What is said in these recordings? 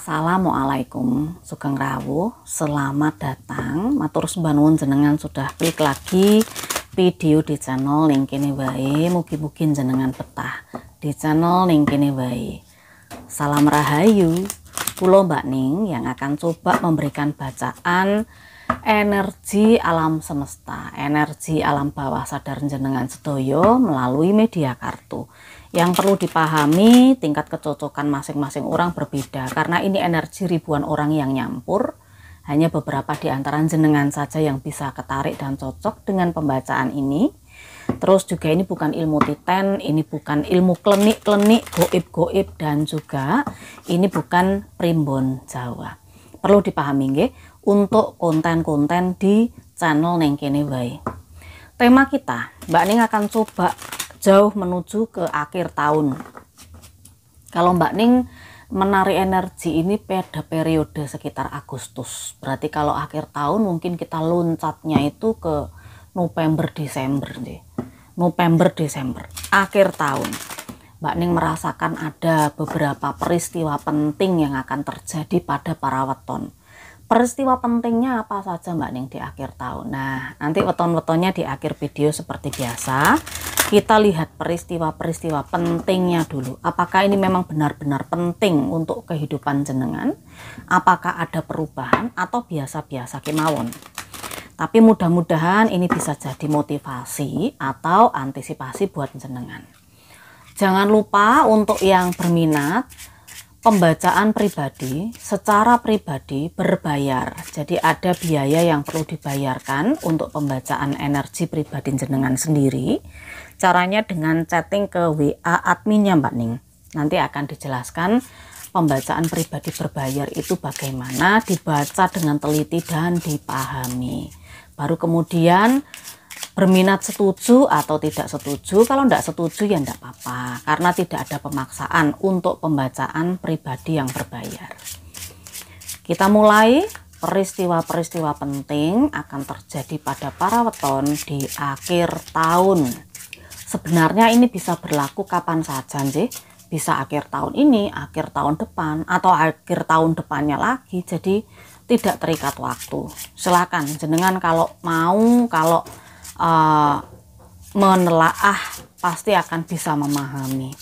Assalamualaikum, Sugeng Rawuh, selamat datang. Matur sembah nuwun jenengan sudah klik lagi video di channel ning kene wae. Mugi-mugi jenengan betah di channel ning kene wae. Salam rahayu. Kula Mbak Ning yang akan coba memberikan bacaan energi alam semesta, energi alam bawah sadar jenengan sedoyo melalui media kartu. Yang perlu dipahami, tingkat kecocokan masing-masing orang berbeda karena ini energi ribuan orang yang nyampur. Hanya beberapa di antara jenengan saja yang bisa ketarik dan cocok dengan pembacaan ini. Terus juga ini bukan ilmu titen, ini bukan ilmu klenik-klenik, goib-goib, dan juga ini bukan primbon Jawa. Perlu dipahami nggih untuk konten-konten di channel Neng Kene Wae. Tema kita, Mbak Ning akan coba jauh menuju ke akhir tahun. Kalau Mbak Ning menarik energi ini pada periode sekitar Agustus. Berarti kalau akhir tahun mungkin kita loncatnya itu ke November Desember deh. November Desember, akhir tahun. Mbak Ning merasakan ada beberapa peristiwa penting yang akan terjadi pada para weton. Peristiwa pentingnya apa saja Mbak Ning di akhir tahun? Nah, nanti weton-wetonnya di akhir video seperti biasa. Kita lihat peristiwa-peristiwa pentingnya dulu. Apakah ini memang benar-benar penting untuk kehidupan jenengan? Apakah ada perubahan atau biasa-biasa kemawon? Tapi mudah-mudahan ini bisa jadi motivasi atau antisipasi buat jenengan. Jangan lupa untuk yang berminat, pembacaan pribadi secara pribadi berbayar. Jadi ada biaya yang perlu dibayarkan untuk pembacaan energi pribadi jenengan sendiri. Caranya dengan chatting ke WA adminnya Mbak Ning. Nanti akan dijelaskan pembacaan pribadi berbayar itu bagaimana, dibaca dengan teliti dan dipahami. Baru kemudian berminat setuju atau tidak setuju. Kalau tidak setuju ya tidak apa-apa, karena tidak ada pemaksaan untuk pembacaan pribadi yang berbayar. Kita mulai. Peristiwa-peristiwa penting akan terjadi pada para weton di akhir tahun. Sebenarnya ini bisa berlaku kapan saja sih. Bisa akhir tahun ini, akhir tahun depan, atau akhir tahun depannya lagi. Jadi tidak terikat waktu. Silakan jenengan kalau mau, kalau menelaah pasti akan bisa memahami.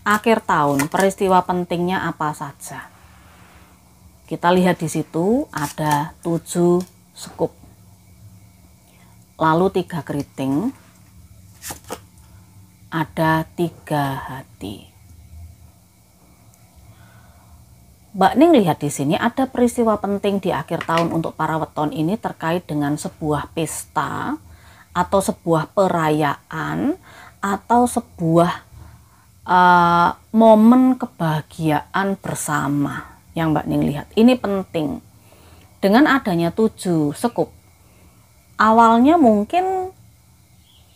Akhir tahun, peristiwa pentingnya apa saja? Kita lihat di situ ada 7 sekup. Lalu 3 keriting. Ada 3 hati. Mbak Ning lihat di sini ada peristiwa penting di akhir tahun untuk para weton ini terkait dengan sebuah pesta atau sebuah perayaan atau sebuah momen kebahagiaan bersama yang Mbak Ning lihat. Ini penting. Dengan adanya 7 sekup, awalnya mungkin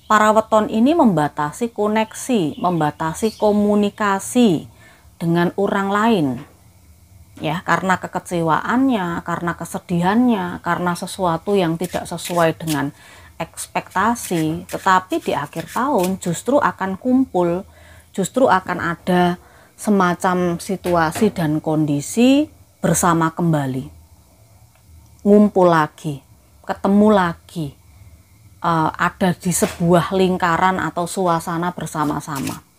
para weton ini membatasi koneksi, membatasi komunikasi dengan orang lain. Ya, karena kekecewaannya, karena kesedihannya, karena sesuatu yang tidak sesuai dengan ekspektasi. Tetapi di akhir tahun justru akan kumpul, justru akan ada semacam situasi dan kondisi bersama kembali. Ngumpul lagi, ketemu lagi. Ada di sebuah lingkaran atau suasana bersama-sama.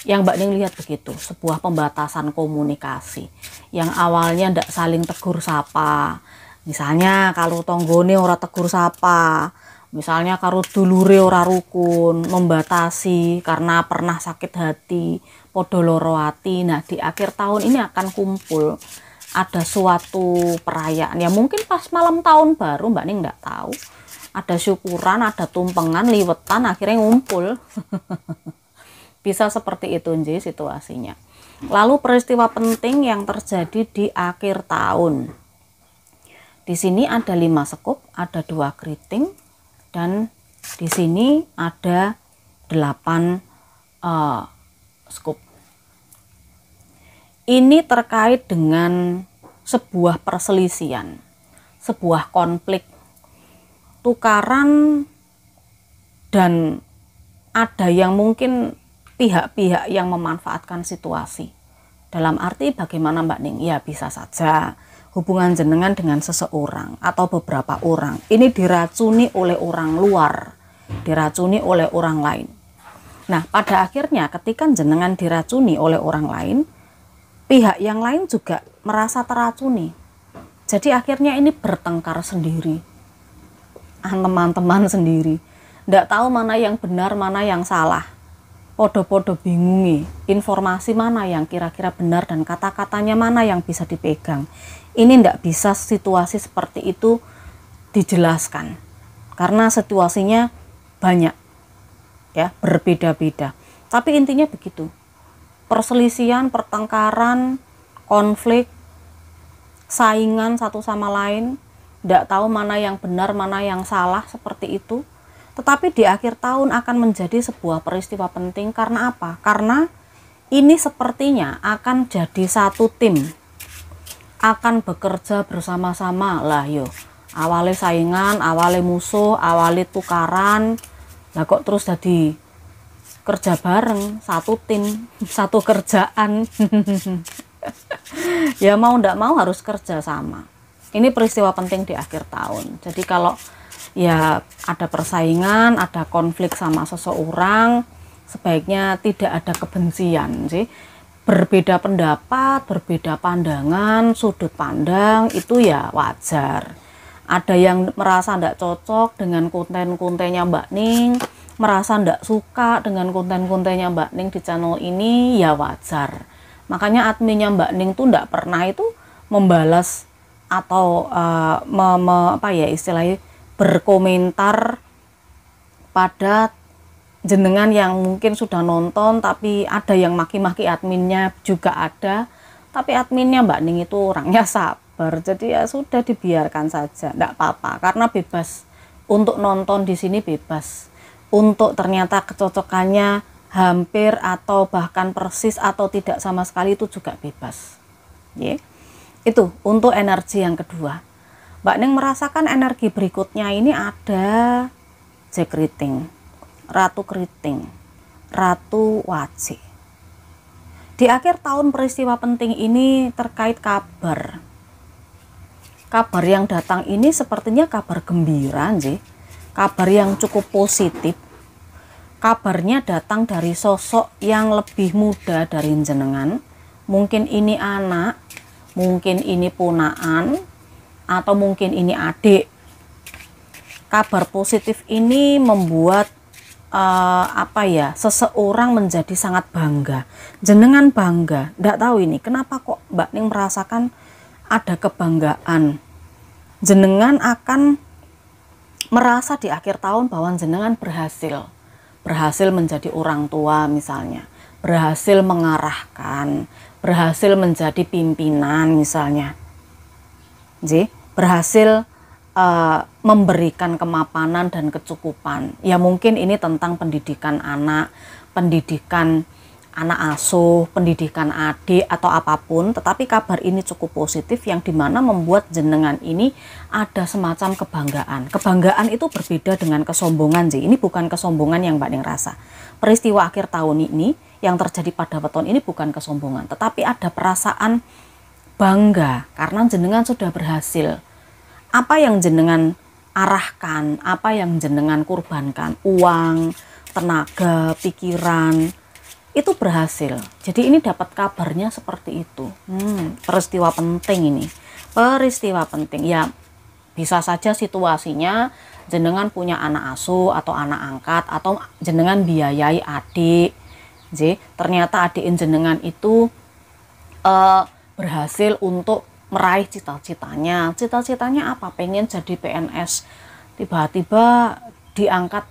Yang Mbak Ning lihat begitu, sebuah pembatasan komunikasi yang awalnya ndak saling tegur sapa. Misalnya kalau tonggone ora tegur sapa, misalnya kalau dulure ora rukun, membatasi karena pernah sakit hati, podo loro ati. Nah, di akhir tahun ini akan kumpul. Ada suatu perayaan ya mungkin pas malam tahun baru Mbak Ning ndak tahu. Ada syukuran, ada tumpengan, liwetan, akhirnya ngumpul. Bisa seperti itu nji situasinya. Lalu peristiwa penting yang terjadi di akhir tahun. Di sini ada 5 sekup, ada 2 keriting, dan di sini ada 8 sekup. Ini terkait dengan sebuah perselisihan, sebuah konflik, tukaran, dan ada yang mungkin pihak-pihak yang memanfaatkan situasi Dalam arti bagaimana Mbak Ning? Ya bisa saja hubungan jenengan dengan seseorang atau beberapa orang ini diracuni oleh orang luar, diracuni oleh orang lain. Nah, pada akhirnya ketika jenengan diracuni oleh orang lain, pihak yang lain juga merasa teracuni. Jadi akhirnya ini bertengkar sendiri, teman-teman sendiri, tidak tahu mana yang benar, mana yang salah. Podo-podo bingungi informasi mana yang kira-kira benar dan kata-katanya mana yang bisa dipegang. Ini tidak bisa situasi seperti itu dijelaskan karena situasinya banyak ya, berbeda-beda. Tapi intinya begitu, perselisihan, pertengkaran, konflik, saingan satu sama lain, tidak tahu mana yang benar mana yang salah, seperti itu. Tetapi di akhir tahun akan menjadi sebuah peristiwa penting. Karena apa? Karena ini sepertinya akan jadi satu tim, akan bekerja bersama-sama lah. Yo, awalnya saingan, awalnya musuh, awalnya tukaran, lah kok terus jadi kerja bareng, satu tim, satu kerjaan. Ya mau ndak mau harus kerja sama. Ini peristiwa penting di akhir tahun. Jadi kalau ya ada persaingan, ada konflik sama seseorang, sebaiknya tidak ada kebencian sih. Berbeda pendapat, berbeda pandangan, sudut pandang itu ya wajar. Ada yang merasa tidak cocok dengan konten-kontennya Mbak Ning, merasa tidak suka dengan konten-kontennya Mbak Ning di channel ini, ya wajar. Makanya adminnya Mbak Ning tuh tidak pernah itu membalas atau apa ya istilahnya, berkomentar pada jenengan yang mungkin sudah nonton, tapi ada yang maki-maki adminnya juga ada. Tapi adminnya Mbak Ning itu orangnya sabar, jadi ya sudah dibiarkan saja, tidak apa-apa, karena bebas untuk nonton di sini, bebas untuk ternyata kecocokannya hampir atau bahkan persis atau tidak sama sekali, itu juga bebas. Itu untuk energi yang kedua. Mbak Ning merasakan energi berikutnya ini ada Jack Keriting, Ratu Keriting, Ratu Waci. Di akhir tahun peristiwa penting ini terkait kabar. Kabar yang datang ini sepertinya kabar gembira sih. Kabar yang cukup positif. Kabarnya datang dari sosok yang lebih muda dari jenengan. Mungkin ini anak, mungkin ini ponaan, atau mungkin ini adik. Kabar positif ini membuat apa ya, seseorang menjadi sangat bangga. Jenengan bangga, tidak tahu ini kenapa kok Mbak Ning merasakan ada kebanggaan. Jenengan akan merasa di akhir tahun bahwa jenengan berhasil menjadi orang tua misalnya, berhasil mengarahkan, berhasil menjadi pimpinan misalnya, berhasil memberikan kemapanan dan kecukupan. Ya mungkin ini tentang pendidikan anak, pendidikan anak asuh, pendidikan adik atau apapun, tetapi kabar ini cukup positif yang dimana membuat jenengan ini ada semacam kebanggaan. Kebanggaan itu berbeda dengan kesombongan sih. Ini bukan kesombongan yang Mbak Ning rasa. Peristiwa akhir tahun ini yang terjadi pada weton ini bukan kesombongan, tetapi ada perasaan bangga karena jenengan sudah berhasil. Apa yang jenengan arahkan, apa yang jenengan kurbankan, uang, tenaga, pikiran, itu berhasil. Jadi ini dapat kabarnya seperti itu. Peristiwa penting ini. Peristiwa penting. Ya bisa saja situasinya jenengan punya anak asuh atau anak angkat, atau jenengan biayai adik. Ternyata adik jenengan itu berhasil untuk meraih cita-citanya. Cita-citanya apa? Pengen jadi PNS. Tiba-tiba diangkat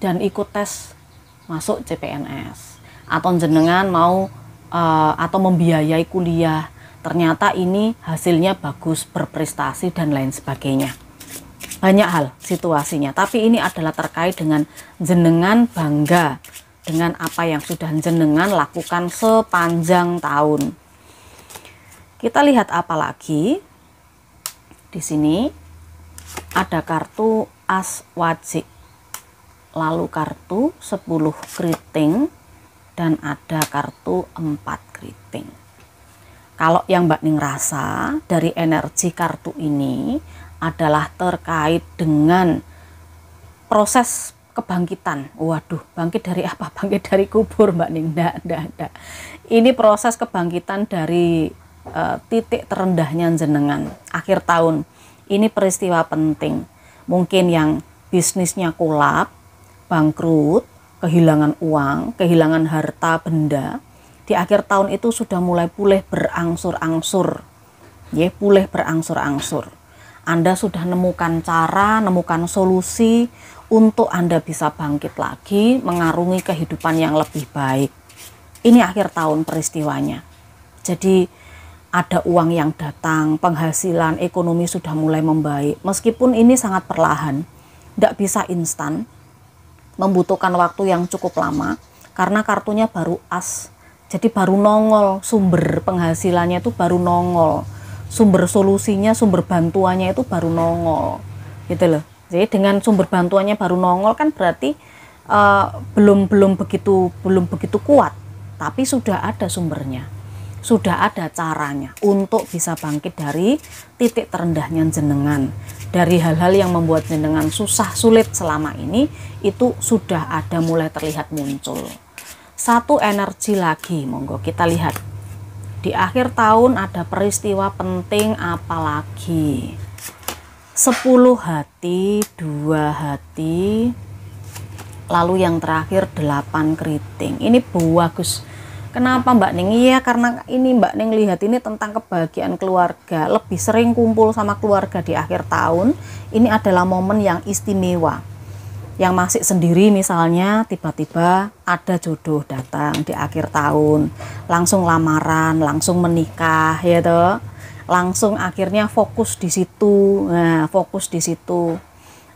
dan ikut tes masuk CPNS. Atau jenengan mau atau membiayai kuliah. Ternyata ini hasilnya bagus, berprestasi dan lain sebagainya. Banyak hal situasinya. Tapi ini adalah terkait dengan jenengan bangga dengan apa yang sudah jenengan lakukan sepanjang tahun. Kita lihat apa lagi. Di sini ada kartu As Waci, lalu kartu 10 keriting, dan ada kartu 4 keriting. Kalau yang Mbak Ning rasa dari energi kartu ini adalah terkait dengan proses kebangkitan. Waduh, bangkit dari apa? Bangkit dari kubur, Mbak Ning. Nggak. Ini proses kebangkitan dari titik terendahnya jenengan akhir tahun. Ini peristiwa penting. Mungkin yang bisnisnya kolap, bangkrut, kehilangan uang, kehilangan harta benda, di akhir tahun itu sudah mulai pulih berangsur-angsur. Ya, pulih berangsur-angsur. Anda sudah nemukan cara, nemukan solusi untuk Anda bisa bangkit lagi, mengarungi kehidupan yang lebih baik. Ini akhir tahun peristiwanya. Jadi ada uang yang datang, penghasilan ekonomi sudah mulai membaik. Meskipun ini sangat perlahan, tidak bisa instan, membutuhkan waktu yang cukup lama, karena kartunya baru as. Jadi baru nongol, sumber penghasilannya itu baru nongol, sumber solusinya, sumber bantuannya itu baru nongol, gitu loh. Jadi dengan sumber bantuannya baru nongol kan berarti belum begitu kuat, tapi sudah ada sumbernya, sudah ada caranya untuk bisa bangkit dari titik terendahnya jenengan, dari hal-hal yang membuat jenengan susah sulit selama ini, itu sudah ada mulai terlihat muncul. Satu energi lagi, monggo kita lihat. Di akhir tahun ada peristiwa penting apa lagi? 10 hati, 2 hati, lalu yang terakhir 8 keriting. Ini bagus. Kenapa Mbak Ning? Iya, karena ini Mbak Ning lihat ini tentang kebahagiaan keluarga. Lebih sering kumpul sama keluarga di akhir tahun. Ini adalah momen yang istimewa. Yang masih sendiri misalnya, tiba-tiba ada jodoh datang di akhir tahun, langsung lamaran, langsung menikah, ya toh, langsung akhirnya fokus di situ. Nah, fokus di situ,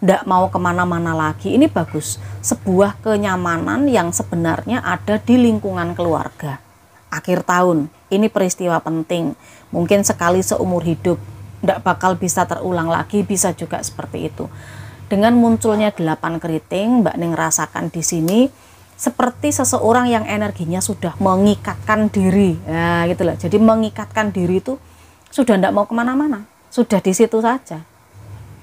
ndak mau kemana-mana lagi. Ini bagus, sebuah kenyamanan yang sebenarnya ada di lingkungan keluarga. Akhir tahun, ini peristiwa penting, mungkin sekali seumur hidup, ndak bakal bisa terulang lagi, bisa juga seperti itu. Dengan munculnya 8 keriting, Mbak Ning rasakan di sini seperti seseorang yang energinya sudah mengikatkan diri. Nah, gitu loh. Jadi mengikatkan diri itu sudah tidak mau kemana-mana, sudah di situ saja,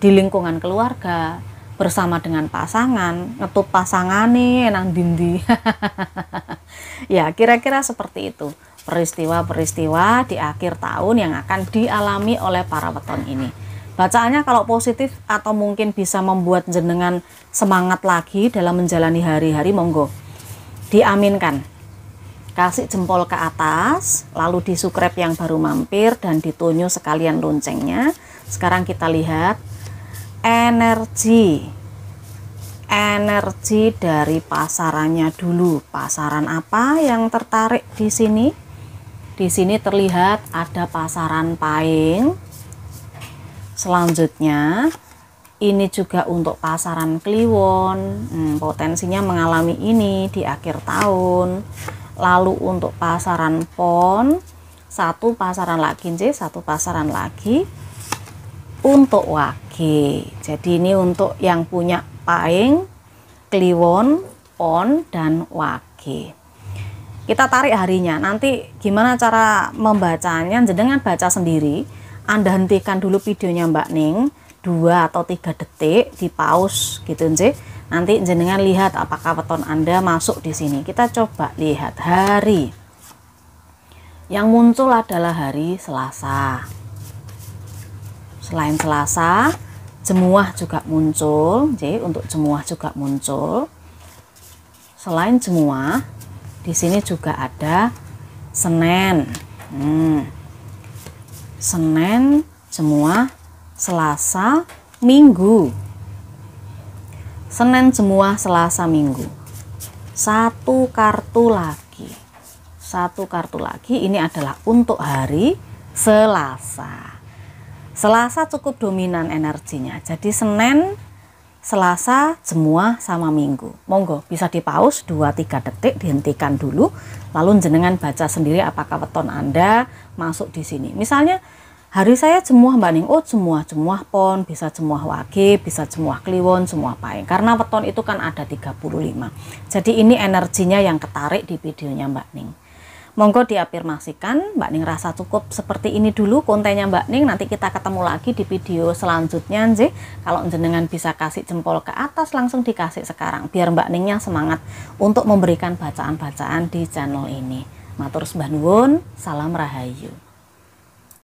di lingkungan keluarga, bersama dengan pasangan, ngetut pasangan nih, nang dindi. Ya, kira-kira seperti itu peristiwa-peristiwa di akhir tahun yang akan dialami oleh para weton ini. Bacaannya kalau positif atau mungkin bisa membuat jenengan semangat lagi dalam menjalani hari-hari, monggo diaminkan. Kasih jempol ke atas, lalu di subscribe yang baru mampir dan ditunjuk sekalian loncengnya. Sekarang kita lihat energi dari pasarannya dulu. Pasaran apa yang tertarik di sini? Di sini terlihat ada pasaran Pahing. Selanjutnya ini juga untuk pasaran Kliwon, potensinya mengalami ini di akhir tahun. Lalu untuk pasaran Pon, satu pasaran lagi, satu pasaran lagi untuk Wage. Jadi ini untuk yang punya Pahing, Kliwon, Pon, dan Wage. Kita tarik harinya. Nanti gimana cara membacanya? Jenengan baca sendiri. Anda hentikan dulu videonya Mbak Ning 2 atau 3 detik, di pause gitu nje. Nanti jenengan lihat apakah weton Anda masuk di sini. Kita coba lihat hari. Yang muncul adalah hari Selasa. Selain Selasa, Jemuah juga muncul, nje, untuk Jemuah juga muncul. Selain Jemuah, di sini juga ada Senin. Senin, Jemuah, Selasa, Minggu. Senin, Jemuah, Selasa, Minggu. Satu kartu lagi. Satu kartu lagi, ini adalah untuk hari Selasa. Selasa cukup dominan energinya. Jadi Senin, Selasa, Jemuah, sama Minggu. Monggo bisa di pause 2-3 detik, dihentikan dulu, lalu jenengan baca sendiri apakah weton Anda masuk di sini. Misalnya hari saya Jemuah Mbak Ning, oh Jemuah Pon, bisa Jemuah Wage, bisa Jemuah Kliwon, Jemuah Pahing. Karena weton itu kan ada 35. Jadi ini energinya yang ketarik di videonya Mbak Ning. Monggo diafirmasikan. Mbak Ning rasa cukup seperti ini dulu kontennya Mbak Ning. Nanti kita ketemu lagi di video selanjutnya nggih. Kalau jenengan bisa kasih jempol ke atas langsung dikasih sekarang biar Mbak Ningnya semangat untuk memberikan bacaan-bacaan di channel ini. Matur sembah nuwun, salam rahayu.